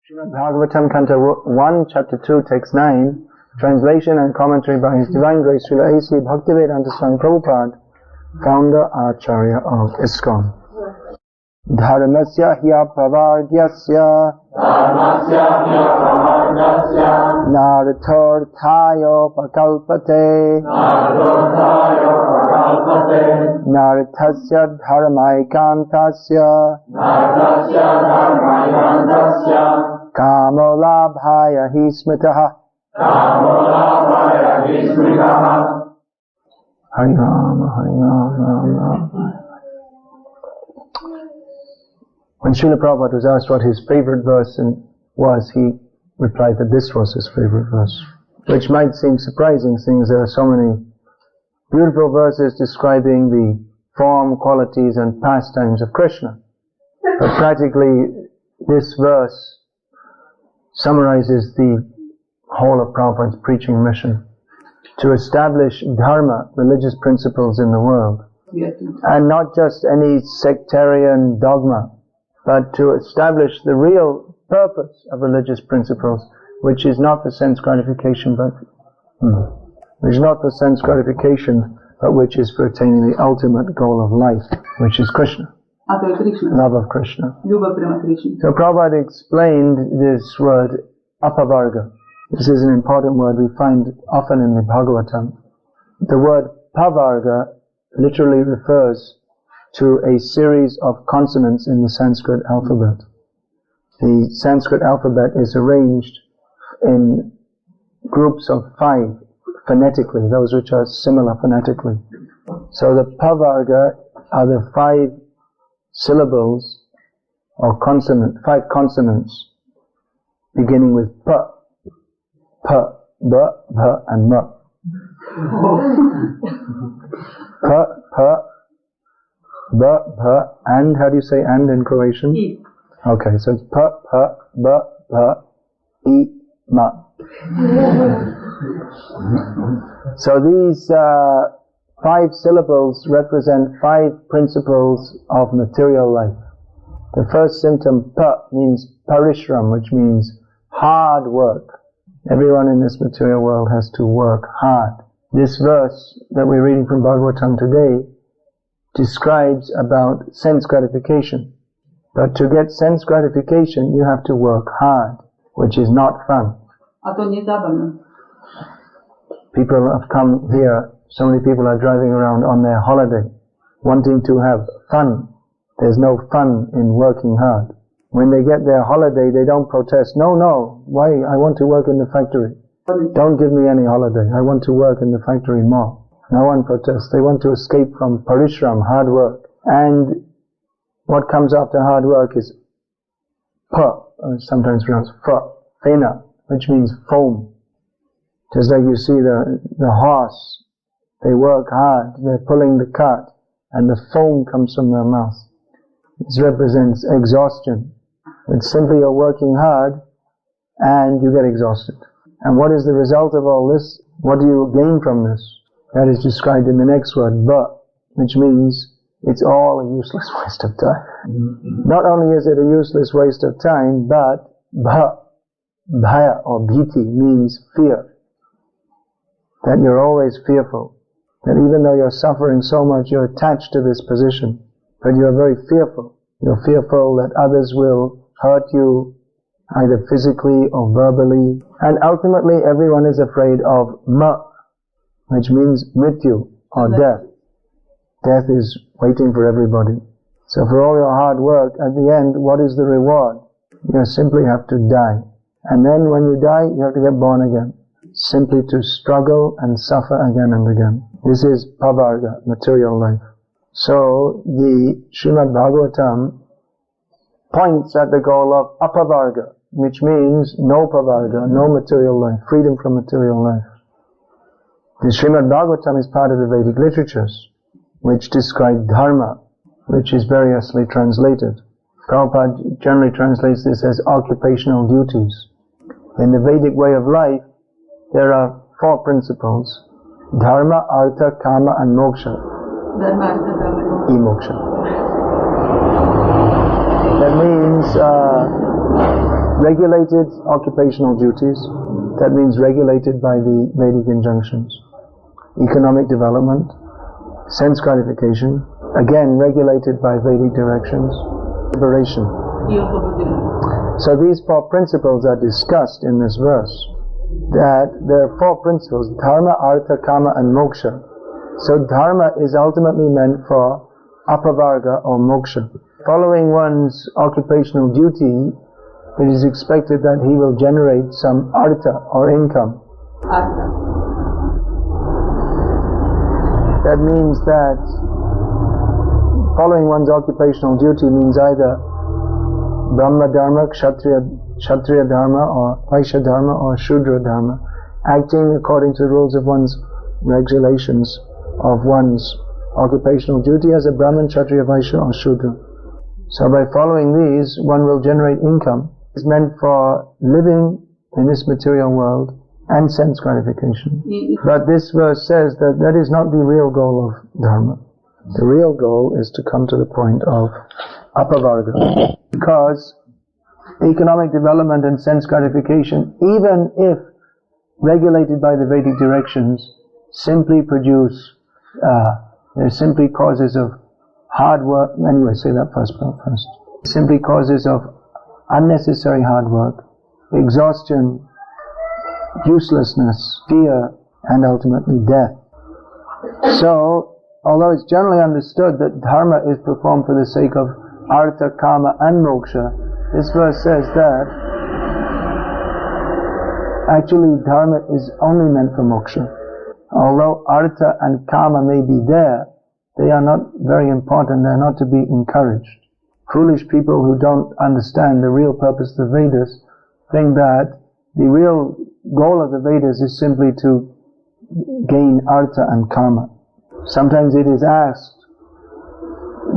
Srimad Bhagavatam, Canto 1, Chapter 2, Text 9, translation and commentary by His Divine Grace Srila A.C. Bhaktivedanta Swami Prabhupada, founder Acharya of ISKCON. Dharmasya hya pravargyasya narthorthayo pakalpate narthasya dharmaikantasya kamolabhaya hi smitaha. Hari Rama, Hari Rama. When Srila Prabhupada was asked what his favorite verse was, he replied that this was his favorite verse. Which might seem surprising, since there are so many beautiful verses describing the form, qualities and pastimes of Krishna. But practically, this verse summarizes the whole of Prabhupada's preaching mission. To establish dharma, religious principles in the world. And not just any sectarian dogma, but to establish the real purpose of religious principles, which is not for sense gratification, but which is not for sense gratification, but which is for attaining the ultimate goal of life, which is Krishna. Love of Krishna. So Prabhupada explained this word apavarga. This is an important word we find often in the Bhagavatam. The word pavarga literally refers to a series of consonants in the Sanskrit alphabet. The Sanskrit alphabet is arranged in groups of 5 phonetically, those which are similar phonetically. So the pavarga are the 5 syllables or 5 consonants beginning with pa, pa, ba, bha and ma. Pa, pa, ba, bha, and how do you say and in Croatian? I. Okay, so it's pa, pa, ba, bha, I, ma. So these 5 syllables represent 5 principles of material life. The first symptom, pa, means parishram, which means hard work. Everyone in this material world has to work hard. This verse that we're reading from Bhagavatam today describes about sense gratification. But to get sense gratification, you have to work hard, which is not fun. People have come here, so many people are driving around on their holiday, wanting to have fun. There's no fun in working hard. When they get their holiday, they don't protest. No, why? I want to work in the factory. Don't give me any holiday. I want to work in the factory more. No one protests. They want to escape from parishram, hard work. And what comes after hard work is pa, sometimes pronounced fa, fena, which means foam. Just like you see the horse, they work hard, they're pulling the cart, and the foam comes from their mouth. This represents exhaustion. It's simply you're working hard and you get exhausted. And what is the result of all this? What do you gain from this? That is described in the next word, ba, which means it's all a useless waste of time. Not only is it a useless waste of time, but bhaya or bhiti means fear. That you're always fearful. That even though you're suffering so much, you're attached to this position. But you're very fearful. You're fearful that others will hurt you, either physically or verbally. And ultimately, everyone is afraid of ma, which means mrityu, or death. Death is waiting for everybody. So for all your hard work, at the end, what is the reward? You simply have to die. And then when you die, you have to get born again. Simply to struggle and suffer again and again. This is pavarga, material life. So the Srimad Bhagavatam points at the goal of apavarga, which means no pavarga, no material life, freedom from material life. The Srimad Bhagavatam is part of the Vedic literatures, which describe dharma, which is variously translated. Prabhupada generally translates this as occupational duties. In the Vedic way of life, there are 4 principles: dharma, artha, kama and moksha. Emoksha. That means Regulated occupational duties, that means regulated by the Vedic injunctions. Economic development, sense gratification, again regulated by Vedic directions. Liberation. So these four principles are discussed in this verse. That there are four principles: dharma, artha, kama and moksha. So dharma is ultimately meant for apavarga or moksha. Following one's occupational duty, it is expected that he will generate some artha or income. Artha. That means that following one's occupational duty means either Brahma Dharma, Kshatriya Dharma, or Vaishya Dharma, or Shudra Dharma, acting according to the rules of one's regulations of one's occupational duty as a Brahman, Kshatriya, Vaishya, or Shudra. So by following these, one will generate income. It's meant for living in this material world and sense gratification. But this verse says that that is not the real goal of Dharma. The real goal is to come to the point of apavarga. Because economic development and sense gratification, even if regulated by the Vedic directions, simply produce, they're simply causes of hard work. Anyway, say that first part first. Simply causes of unnecessary hard work, exhaustion, uselessness, fear, and ultimately death. So, although it's generally understood that dharma is performed for the sake of artha, kama and moksha, this verse says that actually dharma is only meant for moksha. Although artha and kama may be there, they are not very important, they are not to be encouraged. Foolish people who don't understand the real purpose of the Vedas think that the real goal of the Vedas is simply to gain artha and kama. Sometimes it is asked,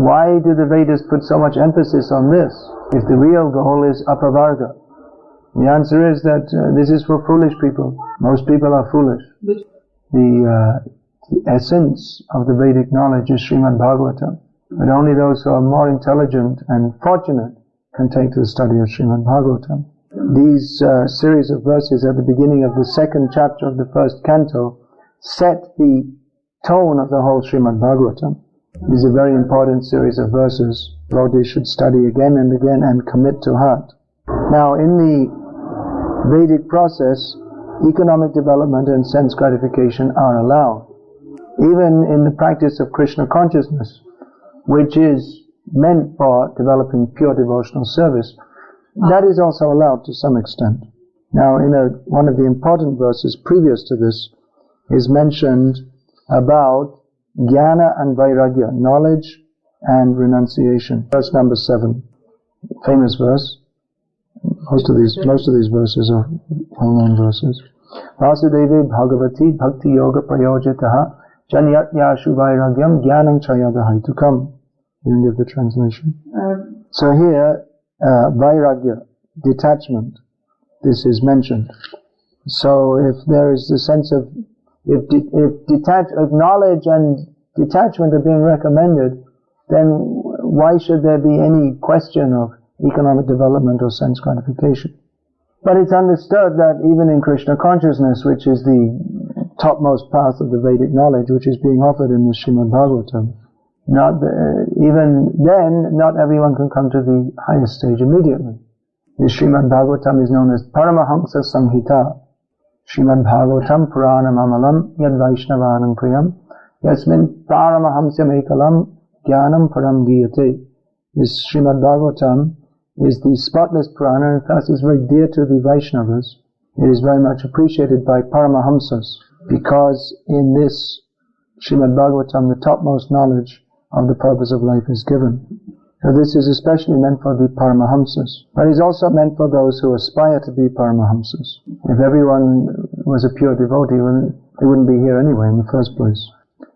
why do the Vedas put so much emphasis on this if the real goal is apavarga? The answer is that this is for foolish people. Most people are foolish. The essence of the Vedic knowledge is Srimad Bhagavatam. But only those who are more intelligent and fortunate can take to the study of Srimad Bhagavatam. These series of verses at the beginning of the second chapter of the first canto set the tone of the whole Srimad Bhagavatam. It is a very important series of verses. Devotees should study again and again and commit to heart. Now, in the Vedic process, economic development and sense gratification are allowed. Even in the practice of Krishna consciousness, which is meant for developing pure devotional service, that is also allowed to some extent. Now, in one of the important verses previous to this is mentioned about jnana and vairagya, knowledge and renunciation. Verse number 7, famous verse. Most of these verses are well-known verses. Vasudeve Bhagavati Bhakti Yoga Prayojitaha Janyat Yashu Vairagyam Jnanam Chayadahaitukam. You can give the translation. So here, vairagya, detachment, this is mentioned. So if there is the sense of, if knowledge and detachment are being recommended, then why should there be any question of economic development or sense gratification? But it's understood that even in Krishna consciousness, which is the topmost path of the Vedic knowledge, which is being offered in the Srimad Bhagavatam, even then, not everyone can come to the highest stage immediately. The Srimad Bhagavatam is known as Paramahamsa Samhita. Srimad Bhagavatam Puranam Amalam Yad Vaishnavanam Priyam Yasmin Paramahamsam Ekalam Jnanam Param Giyate. This Srimad Bhagavatam is the spotless Purana, and thus is very dear to the Vaishnavas. It is very much appreciated by Paramahamsas, because in this Srimad Bhagavatam the topmost knowledge of the purpose of life is given. So this is especially meant for the Paramahamsas, but is also meant for those who aspire to be Paramahamsas. If everyone was a pure devotee, they wouldn't be here anyway in the first place.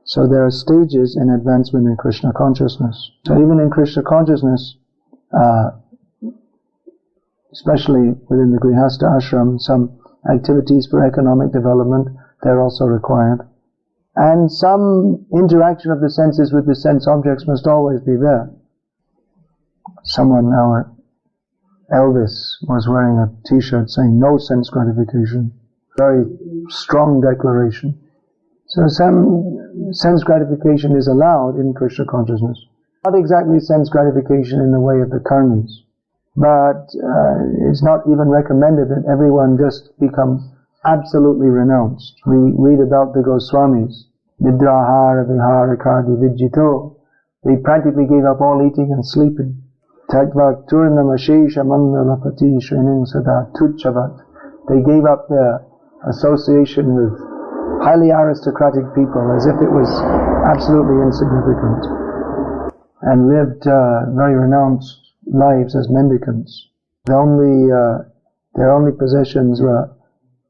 So there are stages in advancement in Krishna consciousness. So even in Krishna consciousness, especially within the Grihastha ashram, some activities for economic development, they're also required. And some interaction of the senses with the sense objects must always be there. Someone, our Elvis was wearing a t-shirt saying no sense gratification. Very strong declaration. So some sense gratification is allowed in Krishna consciousness. Not exactly sense gratification in the way of the karmis, but it's not even recommended that everyone just become absolutely renounced. We read about the Goswamis. Nidrahara vihara kardi vijjito. They practically gave up all eating and sleeping. Taktva turnamashesha mandalapati shrening sada tuchavat. They gave up their association with highly aristocratic people as if it was absolutely insignificant, and lived very renounced lives as mendicants. Their only possessions were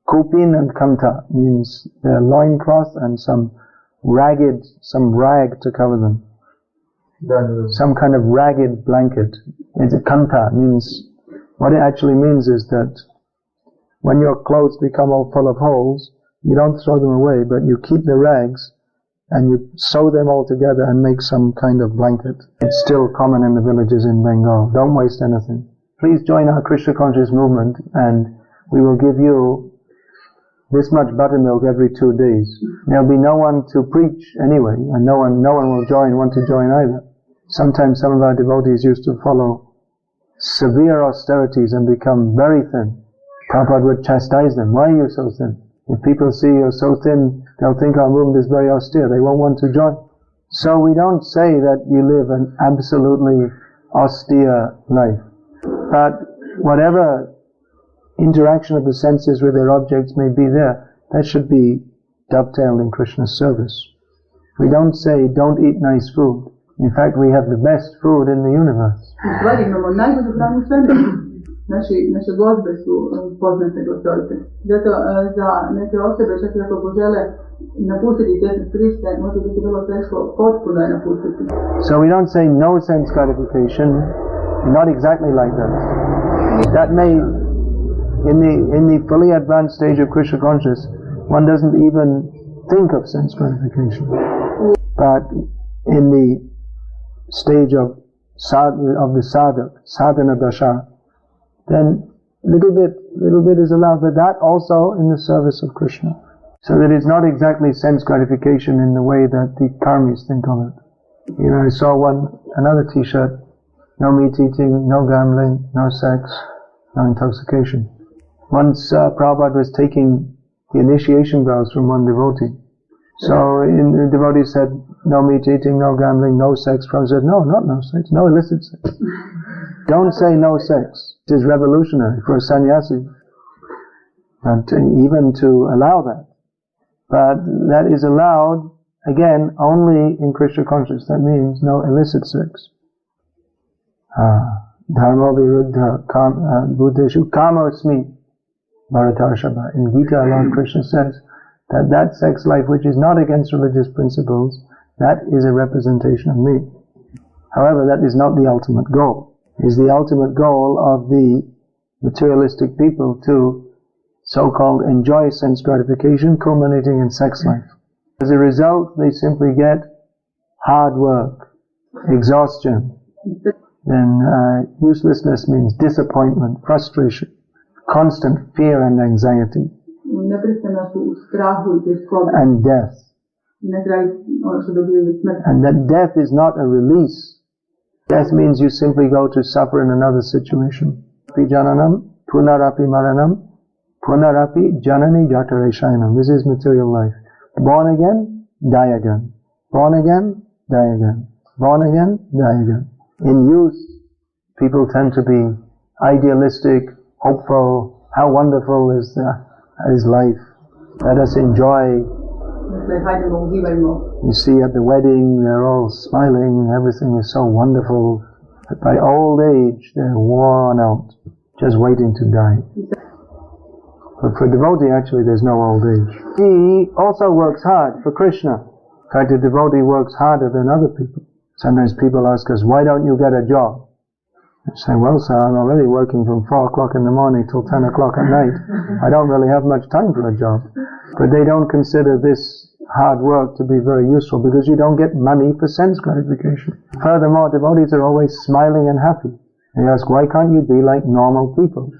kupin and kamta, means their loincloth and some rag to cover them. Some kind of ragged blanket. It's a kamta, means, what it actually means is that when your clothes become all full of holes, you don't throw them away, but you keep the rags and you sew them all together and make some kind of blanket. It's still common in the villages in Bengal. Don't waste anything. Please join our Krishna conscious movement and we will give you this much buttermilk every 2 days. There'll be no one to preach anyway, and no one will want to join either. Sometimes some of our devotees used to follow severe austerities and become very thin. Prabhupada would chastise them. Why are you so thin? If people see you're so thin, they'll think our movement is very austere. They won't want to join. So we don't say that you live an absolutely austere life. But whatever interaction of the senses with their objects may be there, that should be dovetailed in Krishna's service. We don't say, don't eat nice food. In fact, we have the best food in the universe. Naše gozbe su poznate glasovite. Zato za neke osobe, čak i ako požele napustiti tjesne Kriste, može biti vrlo teško potpuno je napustiti. So we don't say no sense gratification, not exactly like that. That may, in the fully advanced stage of Krishna consciousness, one doesn't even think of sense gratification. But in the stage of the sadhak, sadhana dasha, then little bit is allowed, but that also in the service of Krishna. So that it's not exactly sense gratification in the way that the karmis think of it. You know, I saw another t-shirt, no meat eating, no gambling, no sex, no intoxication. Once Prabhupada was taking the initiation vows from one devotee. So the devotee said, no meat eating, no gambling, no sex. Prabhupada said, no, not no sex, no illicit sex. Don't say no sex. It is revolutionary for a sannyasi, and even to allow that. But that is allowed, again, only in Krishna consciousness. That means no illicit sex. Dharma viruddha buddheshu kamosmi bharatarshava. In Gita, Lord Krishna says that sex life which is not against religious principles, that is a representation of me. However, that is not the ultimate goal. It is the ultimate goal of the materialistic people to so-called enjoy sense gratification culminating in sex life. As a result, they simply get hard work, exhaustion, then uselessness means disappointment, frustration, constant fear and anxiety, and death. And that death is not a release. Death means you simply go to suffer in another situation. Api jananam, punarapi maranam, punarapi janani jatareshainam. This is material life. Born again, die again. Born again, die again. Born again, die again. In youth, people tend to be idealistic, hopeful. How wonderful is life. Let us enjoy. You see at the wedding, they're all smiling, everything is so wonderful. But by old age, they're worn out, just waiting to die. But for a devotee, actually, there's no old age. He also works hard for Krishna. In fact, a devotee works harder than other people. Sometimes people ask us, why don't you get a job? I say, well, sir, I'm already working from 4 o'clock in the morning till 10 o'clock at night. I don't really have much time for a job. But they don't consider this hard work to be very useful because you don't get money for sense gratification. Furthermore, devotees are always smiling and happy. They ask, why can't you be like normal people?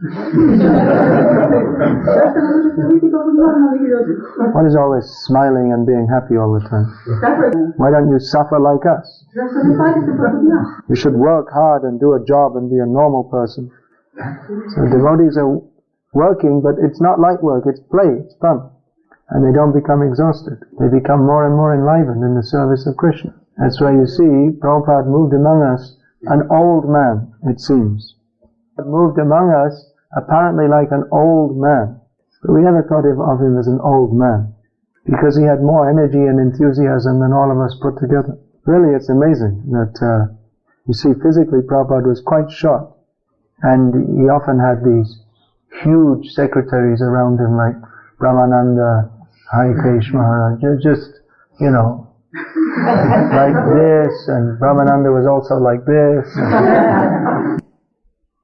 What is always smiling and being happy all the time? Why don't you suffer like us? You should work hard and do a job and be a normal person. So devotees are working, but it's not like work, it's play, it's fun. And they don't become exhausted. They become more and more enlivened in the service of Krishna. That's why you see, Prabhupada moved among us, an old man, it seems. He moved among us, apparently like an old man. But we never thought of him as an old man, because he had more energy and enthusiasm than all of us put together. Really, it's amazing that, you see, physically Prabhupada was quite short, and he often had these huge secretaries around him, like Brahmananda, Harikesh Maharaj, just, you know, like this, and Brahmananda was also like this.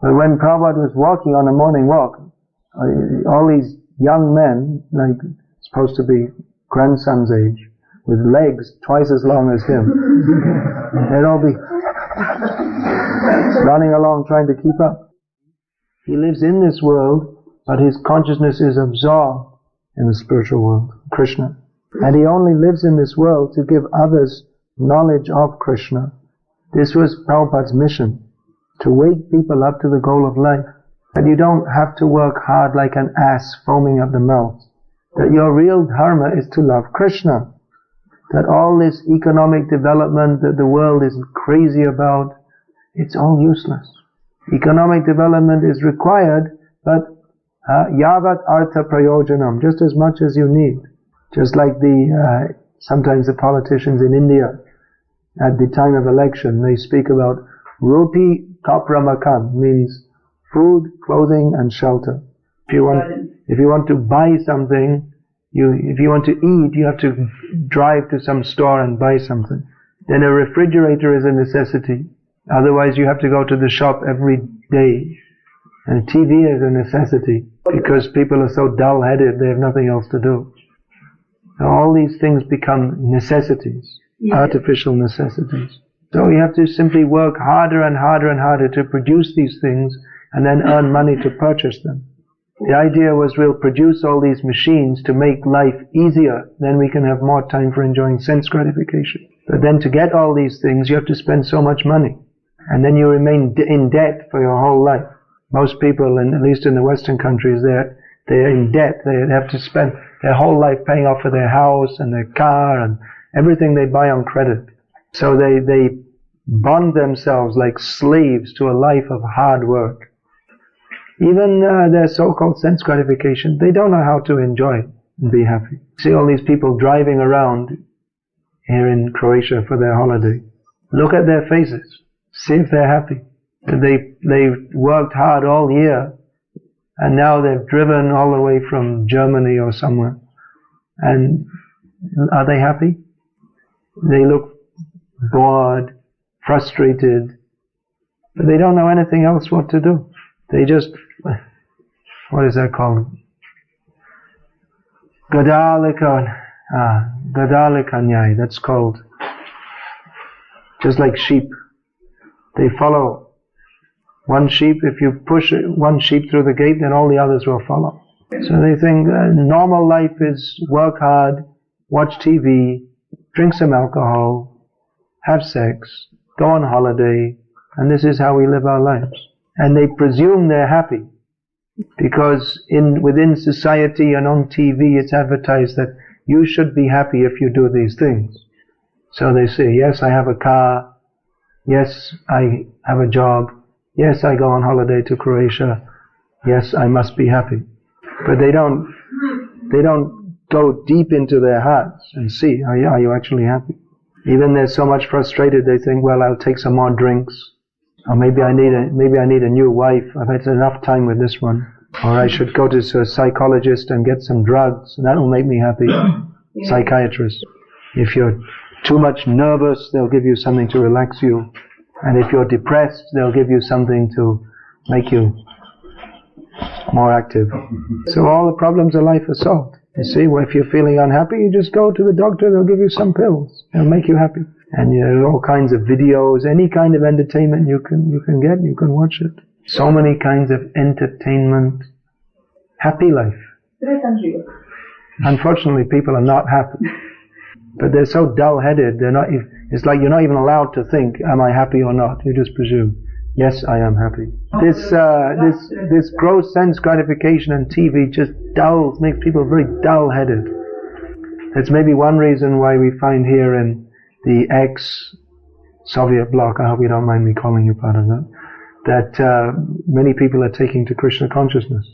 But when Prabhupada was walking on a morning walk, all these young men, like supposed to be grandson's age, with legs twice as long as him, they'd all be running along trying to keep up. He lives in this world, but his consciousness is absorbed in the spiritual world, Krishna. And he only lives in this world to give others knowledge of Krishna. This was Prabhupada's mission, to wake people up to the goal of life. That you don't have to work hard like an ass foaming at the mouth. That your real dharma is to love Krishna. That all this economic development that the world is crazy about, it's all useless. Economic development is required, but yavat artha prayojanam, just as much as you need. Just like sometimes the politicians in India, at the time of election, they speak about roti kapra makan, means food, clothing, and shelter. If you want to buy something, if you want to eat, you have to drive to some store and buy something. Then a refrigerator is a necessity. Otherwise, you have to go to the shop every day. And TV is a necessity because people are so dull-headed; they have nothing else to do. So all these things become necessities, artificial necessities. So you have to simply work harder and harder and harder to produce these things and then earn money to purchase them. The idea was we'll produce all these machines to make life easier, then we can have more time for enjoying sense gratification. But then to get all these things, you have to spend so much money. And then you remain in debt for your whole life. Most people, at least in the Western countries, they're in debt. They have to spend their whole life paying off for their house and their car and everything they buy on credit. So they bond themselves like slaves to a life of hard work. Even their so-called sense gratification, they don't know how to enjoy it and be happy. See all these people driving around here in Croatia for their holiday. Look at their faces. See if they're happy. They've worked hard all year, and now they've driven all the way from Germany or somewhere. And are they happy? They look bored, frustrated, but they don't know anything else what to do. They just, what is that called? Gadalika, that's called. Just like sheep. They follow one sheep. If you push one sheep through the gate, then all the others will follow. So they think normal life is work hard, watch TV, drink some alcohol, have sex, go on holiday, and this is how we live our lives. And they presume they're happy because within society and on TV it's advertised that you should be happy if you do these things. So they say, yes, I have a car, yes, I have a job, yes, I go on holiday to Croatia, yes, I must be happy. But they don't go deep into their hearts and see, are you actually happy? Even they're so much frustrated, they think, well, I'll take some more drinks, or maybe I need a new wife. I've had enough time with this one, or I should go to a psychologist and get some drugs, and that'll make me happy. Psychiatrist. If you're too much nervous, they'll give you something to relax you, and if you're depressed, they'll give you something to make you more active. So all the problems of life are solved. You see, well, if you're feeling unhappy, you just go to the doctor, they'll give you some pills. They'll make you happy. And there are all kinds of videos, any kind of entertainment you can get, you can watch it. So many kinds of entertainment. Happy life. Unfortunately, people are not happy. But they're so dull-headed, it's like you're not even allowed to think, am I happy or not? You just presume, yes, I am happy. This gross sense gratification on TV just makes people very dull-headed. That's maybe one reason why we find here in the ex-Soviet bloc, I hope you don't mind me calling you part of that many people are taking to Krishna consciousness.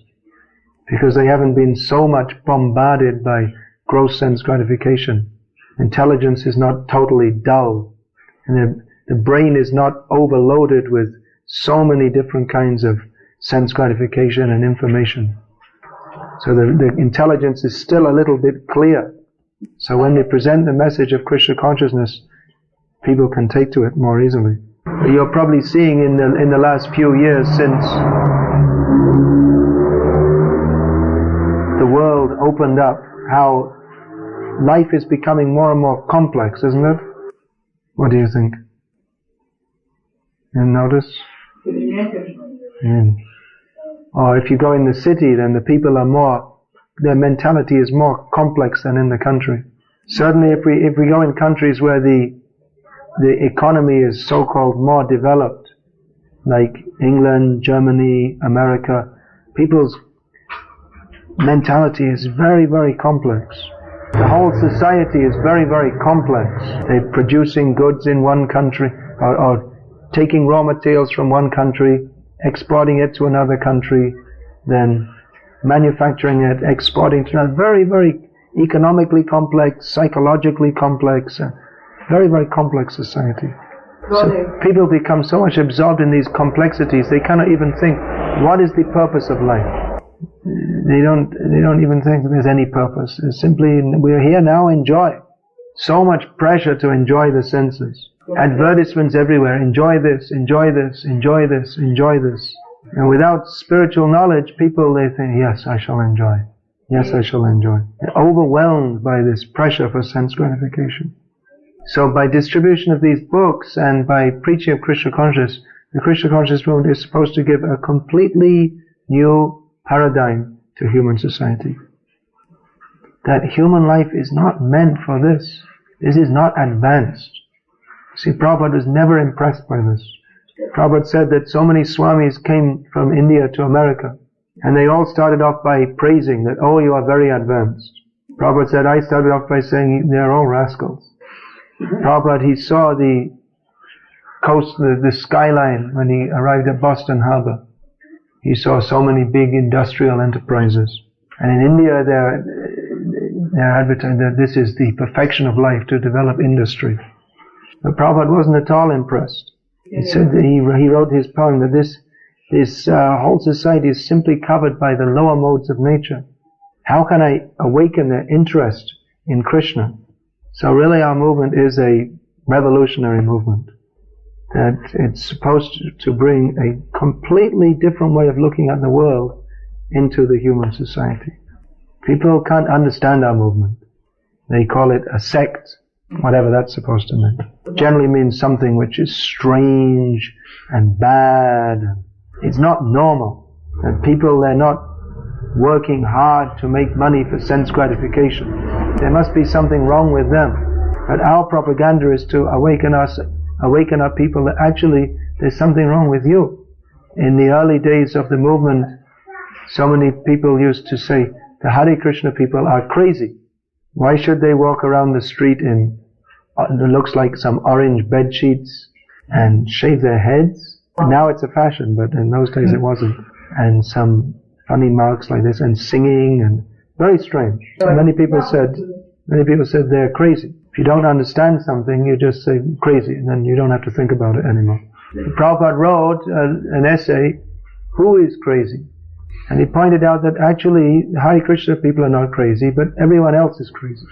Because they haven't been so much bombarded by gross sense gratification. Intelligence is not totally dull. And the brain is not overloaded with so many different kinds of sense gratification and information. So the intelligence is still a little bit clear. So when they present the message of Krishna consciousness, people can take to it more easily. You're probably seeing in the last few years since the world opened up how life is becoming more and more complex, isn't it? What do you think? You notice? Or if you go in the city, then the people are their mentality is more complex than in the country. Certainly if we go in countries where the economy is so-called more developed, like England, Germany, America, people's mentality is very, very complex. The whole society is very, very complex. They're producing goods in one country, or taking raw materials from one country, exporting it to another country, then manufacturing it, exporting to another. Very, very economically complex, psychologically complex, very, very complex society. So people become so much absorbed in these complexities, they cannot even think, what is the purpose of life? They don't even think there's any purpose. It's simply, we're here now, enjoy. So much pressure to enjoy the senses. Advertisements everywhere, enjoy this, enjoy this, enjoy this, enjoy this. And without spiritual knowledge, people, they think, yes, I shall enjoy. Yes, I shall enjoy. They're overwhelmed by this pressure for sense gratification. So by distribution of these books and by preaching of Krishna consciousness, the Krishna consciousness movement is supposed to give a completely new paradigm to human society. That human life is not meant for this. This is not advanced. See, Prabhupada was never impressed by this. Prabhupada said that so many Swamis came from India to America, and they all started off by praising that, oh, you are very advanced. Prabhupada said, I started off by saying, they're all rascals. Prabhupada, he saw the coast, the skyline when he arrived at Boston Harbor. He saw so many big industrial enterprises. And in India, they're advertising that this is the perfection of life, to develop industry. But Prabhupada wasn't at all impressed. He said that he wrote his poem that this whole society is simply covered by the lower modes of nature. How can I awaken their interest in Krishna? So really our movement is a revolutionary movement. That it's supposed to bring a completely different way of looking at the world into the human society. People can't understand our movement. They call it a sect, whatever that's supposed to mean. It generally means something which is strange and bad. It's not normal. That people, they're not working hard to make money for sense gratification. There must be something wrong with them. But our propaganda is to awaken our people that actually there's something wrong with you. In the early days of the movement, so many people used to say, the Hare Krishna people are crazy. Why should they walk around the street in, it looks like some orange bed sheets, and shave their heads? Now it's a fashion, but in those days it wasn't. And some funny marks like this, and singing, and very strange. So many people said they're crazy. If you don't understand something, you just say crazy, and then you don't have to think about it anymore. Prabhupada wrote an essay, Who is Crazy? And he pointed out that actually Hare Krishna people are not crazy, but everyone else is crazy.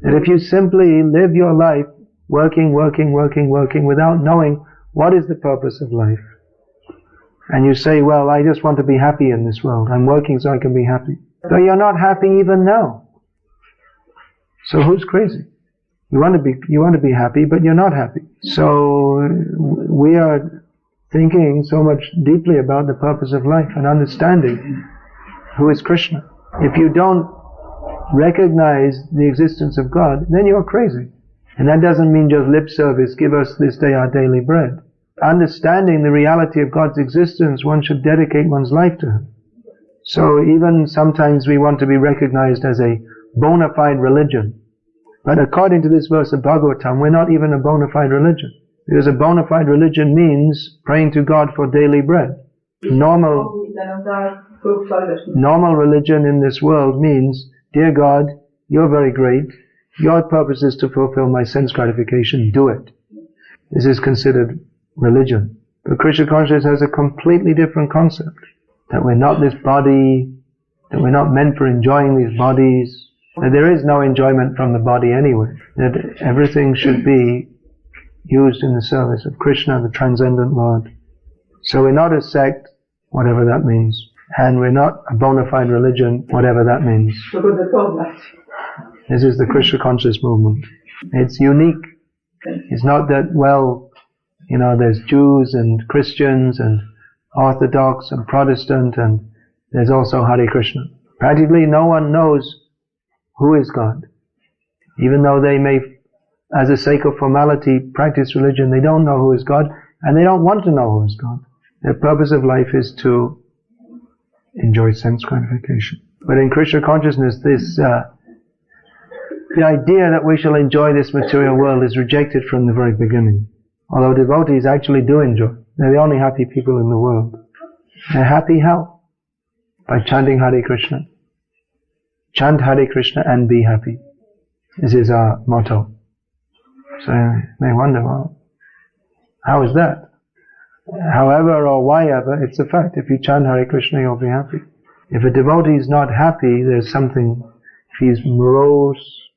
And if you simply live your life working without knowing what is the purpose of life, and you say, well, I just want to be happy in this world, I'm working so I can be happy. So you're not happy even now. So who's crazy? You want to be happy, but you're not happy. So we are thinking so much deeply about the purpose of life and understanding who is Krishna. If you don't recognize the existence of God, then you're crazy. And that doesn't mean just lip service, give us this day our daily bread. Understanding the reality of God's existence, one should dedicate one's life to Him. So even sometimes we want to be recognized as a bona fide religion. But according to this verse of Bhagavatam, we're not even a bona fide religion. Because a bona fide religion means praying to God for daily bread. Normal religion in this world means, dear God, you're very great. Your purpose is to fulfill my sense gratification. Do it. This is considered religion. But Krishna consciousness has a completely different concept. That we're not this body, that we're not meant for enjoying these bodies, that there is no enjoyment from the body anyway, that everything should be used in the service of Krishna, the transcendent Lord. So we're not a sect, whatever that means, and we're not a bona fide religion, whatever that means. This is the Krishna conscious movement. It's unique. It's not that, well, there's Jews and Christians and Orthodox and Protestant, and there's also Hare Krishna. Practically no one knows who is God. Even though they may, as a sake of formality, practice religion, they don't know who is God, and they don't want to know who is God. Their purpose of life is to enjoy sense gratification. But in Krishna consciousness, the idea that we shall enjoy this material world is rejected from the very beginning. Although devotees actually do enjoy. They're the only happy people in the world. They're happy how? By chanting Hare Krishna. Chant Hare Krishna and be happy. This is our motto. So you may wonder, well, how is that? However or why ever, it's a fact. If you chant Hare Krishna, you'll be happy. If a devotee is not happy, there's something, if he's morose,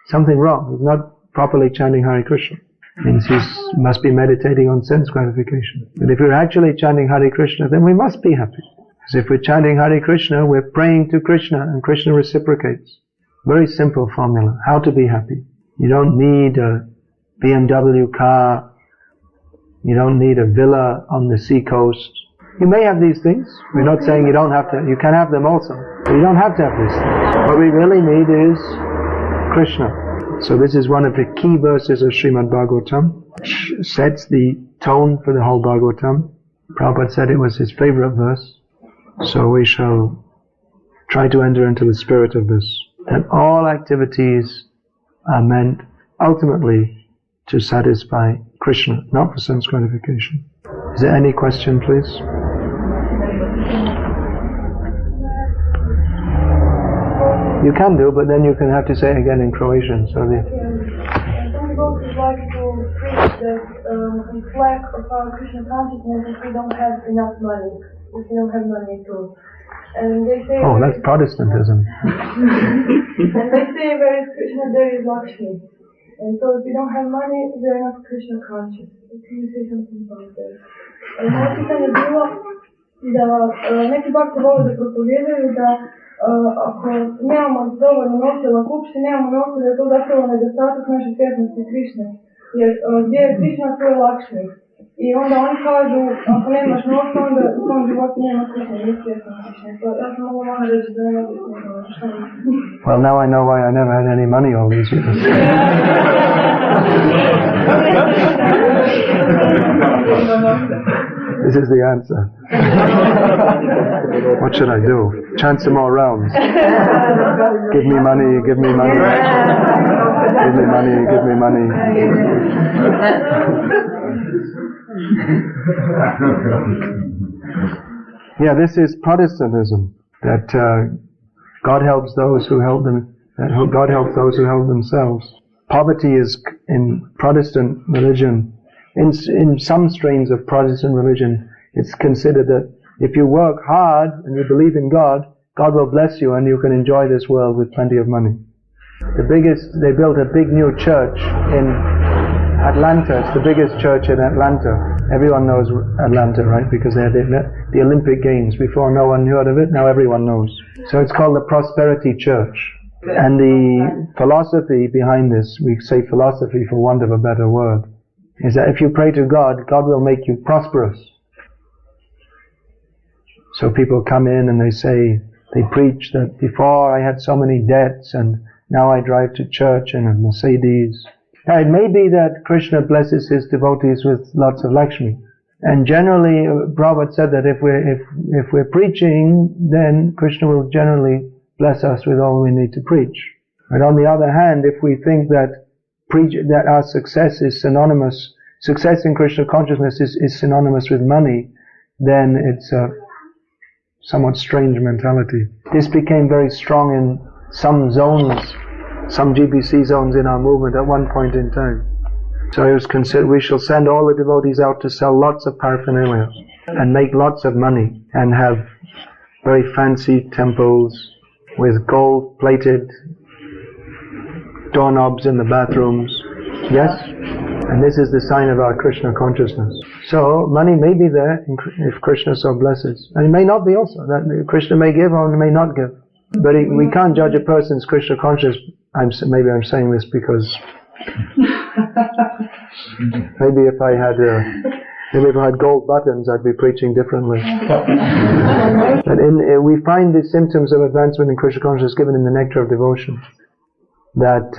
something wrong. He's not properly chanting Hare Krishna. It means he must be meditating on sense gratification. But if we're actually chanting Hare Krishna, then we must be happy. Because if we're chanting Hare Krishna, we're praying to Krishna, and Krishna reciprocates. Very simple formula. How to be happy. You don't need a BMW car. You don't need a villa on the sea coast. You may have these things. We're not saying you don't have to. You can have them also. But you don't have to have these things. What we really need is Krishna. So this is one of the key verses of Srimad Bhagavatam, which sets the tone for the whole Bhagavatam. Prabhupada said it was his favorite verse. So we shall try to enter into the spirit of this. That all activities are meant ultimately to satisfy Krishna, not for sense gratification. Is there any question, please? You can do, but then you can have to say it again in Croatian. So some people would like to preach that it's lack of our Krishna consciousness if we don't have enough money, if we don't have money too. And they say, oh, that's Protestantism. And they say where is Krishna, there is Lakshmi. And so if we don't have money, we are not Krishna conscious. Can you say something about that? Moje pitanje bilo da neki bhakti vole da propovijedaju da ako nemamo dovoljno nosila kupci, nemamo nosila, da je to zapravo nedostatak naše svjesnosti Krišne. Jer gdje je Krišna, to je Lakšmi. I onda oni kažu, ako nemaš nosa, onda u tom životu nema Krišne, nije svjesna Krišne. Ja sam mogla vama reći da nema Krišne. Well, now I know why I never had any money all these years. This is the answer. What should I do? Chant some more rounds. Give me money, give me money. Give me money, give me money. Yeah, this is Protestantism. That God helps those who help them. God helps those who help themselves. Poverty is in Protestant religion. In some strains of Protestant religion, it's considered that if you work hard and you believe in God, God will bless you and you can enjoy this world with plenty of money. They built a big new church in Atlanta. It's the biggest church in Atlanta. Everyone knows Atlanta, right? Because they had the Olympic Games. Before no one knew of it, now everyone knows. So it's called the Prosperity Church. And the philosophy behind this, we say philosophy for want of a better word, is that if you pray to God, God will make you prosperous. So people come in and they say, they preach that before I had so many debts and now I drive to church in a Mercedes. Now it may be that Krishna blesses his devotees with lots of Lakshmi. And generally, Prabhupada said that if we're preaching, then Krishna will generally bless us with all we need to preach. But on the other hand, if we think that our success is synonymous, success in Krishna consciousness is synonymous with money, then it's a somewhat strange mentality. This became very strong in some zones, some GBC zones in our movement at one point in time. So it was considered, we shall send all the devotees out to sell lots of paraphernalia and make lots of money and have very fancy temples with gold-plated doorknobs in the bathrooms. Yes? And this is the sign of our Krishna consciousness. So money may be there if Krishna so blesses. And it may not be also. That Krishna may give or may not give. But we can't judge a person's Krishna conscious. Maybe I'm saying this because maybe if I had gold buttons, I'd be preaching differently. But we find the symptoms of advancement in Krishna consciousness given in the nectar of devotion. That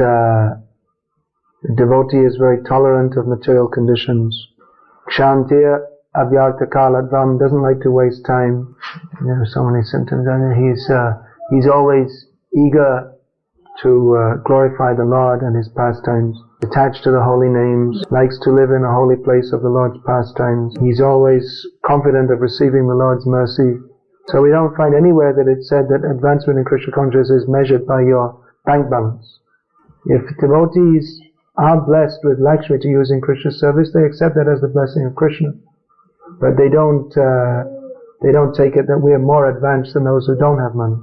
the devotee is very tolerant of material conditions. Kshantir avyartha kaladvam, doesn't like to waste time. There are so many symptoms. And he's always eager to glorify the Lord and his pastimes, attached to the holy names, likes to live in a holy place of the Lord's pastimes. He's always confident of receiving the Lord's mercy. So we don't find anywhere that it said that advancement in Krishna consciousness is measured by your bank balance. If devotees are blessed with Lakshmi to use in Krishna service, they accept that as the blessing of Krishna. But they don't take it that we are more advanced than those who don't have money.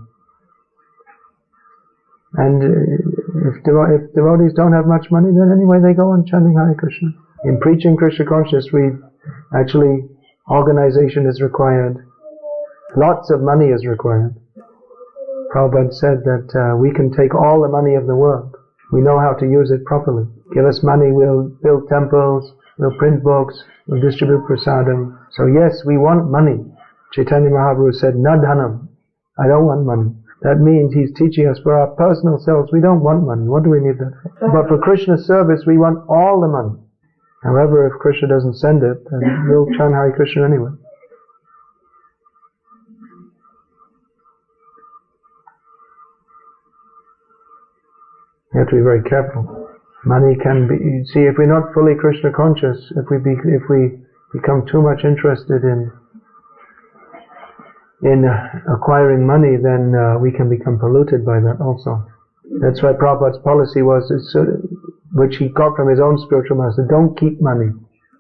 And if devotees don't have much money, then anyway they go on chanting Hare Krishna. In preaching Krishna consciousness, organization is required. Lots of money is required. Prabhupada said that we can take all the money of the world. We know how to use it properly. Give us money, we'll build temples, we'll print books, we'll distribute prasadam. So yes, we want money. Chaitanya Mahaprabhu said, Nadhanam. I don't want money. That means he's teaching us for our personal selves, we don't want money. What do we need that for? But for Krishna's service, we want all the money. However, if Krishna doesn't send it, then we'll chant Hare Krishna anyway. You have to be very careful. Money can be, see, if we're not fully Krishna conscious, if we become too much interested in acquiring money, then we can become polluted by that also. That's why Prabhupada's policy was, which he got from his own spiritual master, don't keep money.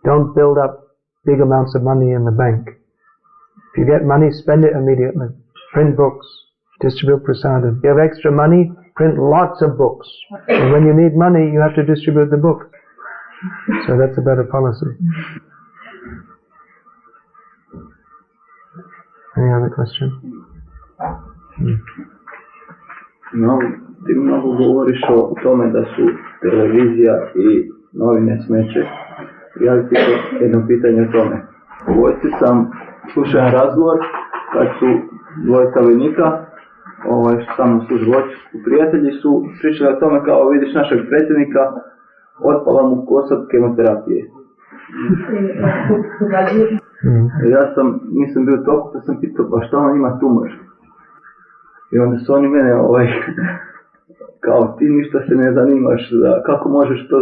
Don't build up big amounts of money in the bank. If you get money, spend it immediately. Print books, distribute prasadam. If you have extra money, print lots of books. And when you need money, you have to distribute the book. So that's a better policy. Any other question? No, ti mnogo govoriš o tome da su televizija i novine smeće. Ja bih pitao jedno pitanje o tome. U vojsci sam slušao razgovor kad su dvojica vojnika što samo služi vojsku, prijatelji su pričali o tome kao vidiš našeg predsjednika, otpala mu kosa od kemoterapije. Ja nisam bio toliko, pa sam pitao pa šta on ima tumor. I onda su oni mene kao ti ništa se ne zanimaš, kako možeš to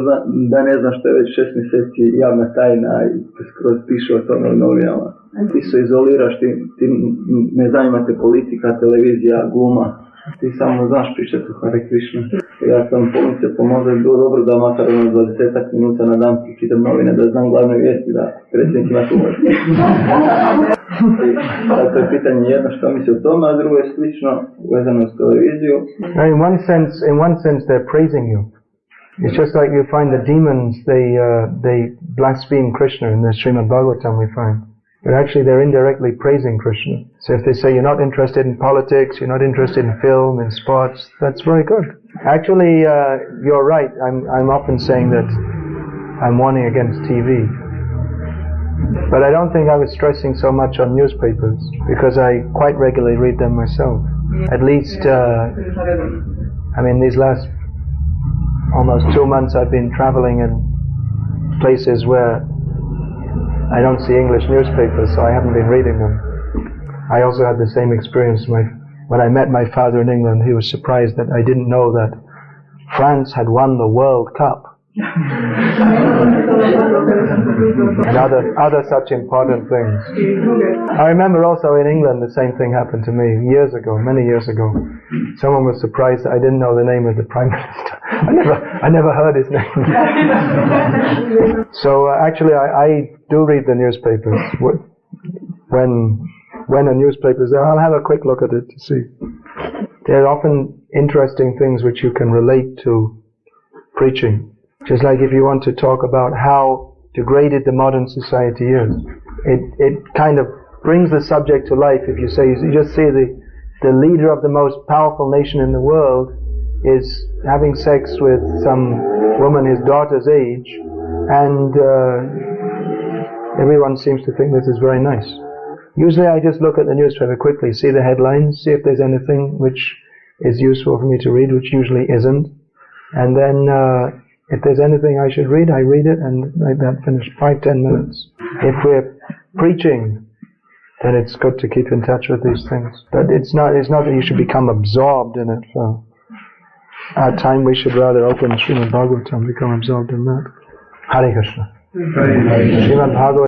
da ne znaš što je već 6 mjeseci javna tajna i skroz piše o tome u novinama. Ti se izoliraš, ti ne zanima te politika, televizija, gluma, ti samo znaš pričati o Hare Krishna. Ja sam pomislio pa možda je bilo dobro da makar 20 minuta na dan čitam novine, da znam glavne vijesti da predsjednik ima tumor. To je pitanje jedno što misli o tome, a drugo je slično vezano s televiziju. In one sense they're praising you. It's just like you find the demons, they blaspheme Krishna in the Srimad Bhagavatam we find. but actually they're indirectly praising Krishna. So if they say you're not interested in politics, you're not interested in film, in sports, that's very good. Actually, you're right. I'm often saying that I'm warning against TV. But I don't think I was stressing so much on newspapers, because I quite regularly read them myself. At least, these last almost 2 months I've been traveling in places where I don't see English newspapers, so I haven't been reading them. I also had the same experience when I met my father in England. He was surprised that I didn't know that France had won the World Cup. And other such important things. I remember also in England the same thing happened to me many years ago. Someone was surprised that I didn't know the name of the Prime Minister. I never heard his name. So actually I do read the newspapers. When a newspaper is there, I'll have a quick look at it to see. There are often interesting things which you can relate to preaching. Just like if you want to talk about how degraded the modern society is, it kind of brings the subject to life. If you just see the leader of the most powerful nation in the world is having sex with some woman his daughter's age, and everyone seems to think this is very nice. Usually I just look at the newspaper quickly, see the headlines, see if there's anything which is useful for me to read, which usually isn't, and then if there's anything I should read, I read it, and like that, finish 5-10 minutes. If we're preaching, then it's good to keep in touch with these things. But it's not that you should become absorbed in it. So at time we should rather open Srimad Bhagavatam, become absorbed in that. Hare Krishna. Srimad Bhagavatam.